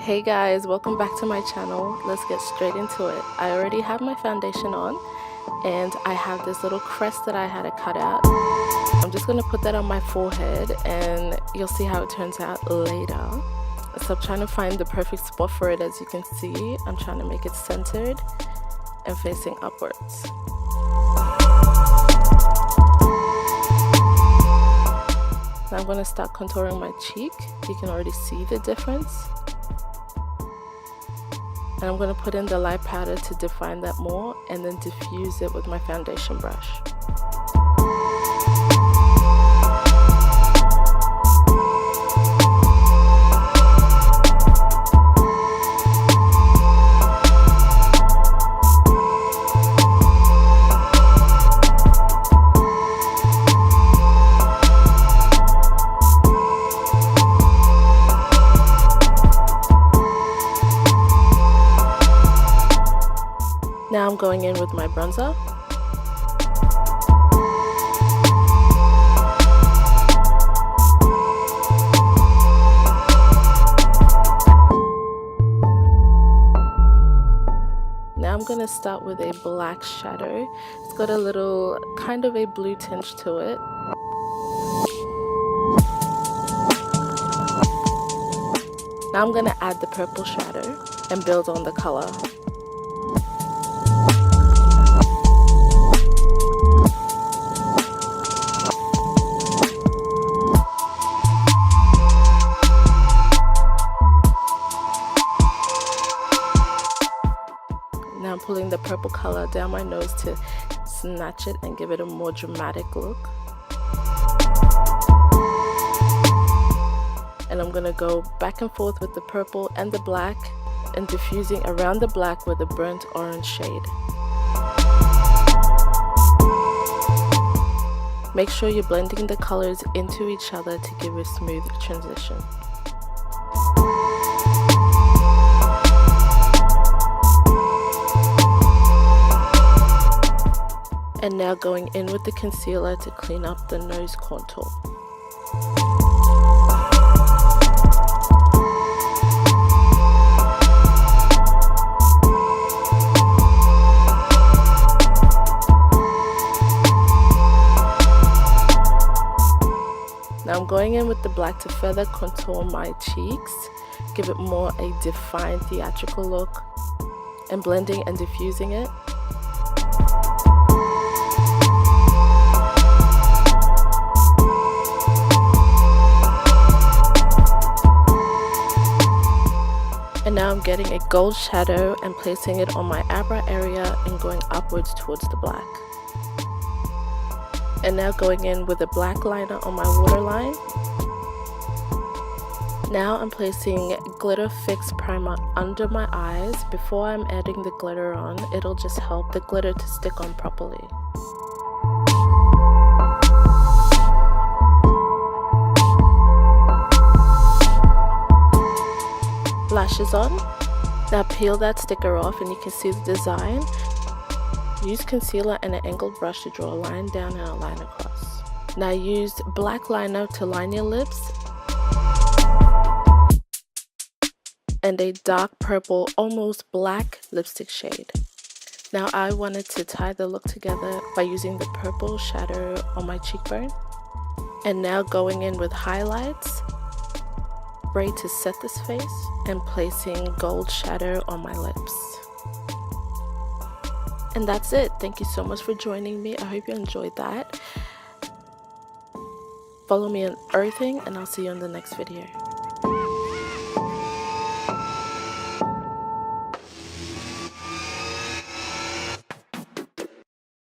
Hey guys, welcome back to my channel. Let's get straight into it. I already have my foundation on and I have this little crest that I had to cut out. I'm just going to put that on my forehead and you'll see how it turns out later. So I'm trying to find the perfect spot for it. As you can see, I'm trying to make it centered and facing upwards. Now I'm going to start contouring my cheek. You can already see the difference. And I'm going to put in the light powder to define that more and then diffuse it with my foundation brush. Now I'm going in with my bronzer. Now I'm going to start with a black shadow. It's got a little kind of a blue tinge to it. Now I'm going to add the purple shadow and build on the color. Now I'm pulling the purple color down my nose to snatch it and give it a more dramatic look. And I'm going to go back and forth with the purple and the black and diffusing around the black with a burnt orange shade. Make sure you're blending the colors into each other to give a smooth transition. And now going in with the concealer to clean up the nose contour. Now I'm going in with the black to further contour my cheeks, give it more a defined theatrical look, and blending and diffusing it. And now I'm getting a gold shadow and placing it on my eyebrow area and going upwards towards the black. And now going in with a black liner on my waterline. Now I'm placing Glitter Fix primer under my eyes. Before I'm adding the glitter on, it'll just help the glitter to stick on properly. Lashes on. Now peel that sticker off and you can see the design. Use concealer and an angled brush to draw a line down and a line across. Now use black liner to line your lips and a dark purple, almost black lipstick shade. Now I wanted to tie the look together by using the purple shadow on my cheekbone. And now going in with highlights, braid to set this face, and placing gold shadow on my lips. And that's it. Thank you so much for joining me. I hope you enjoyed that. Follow me on everything and I'll see you in the next video.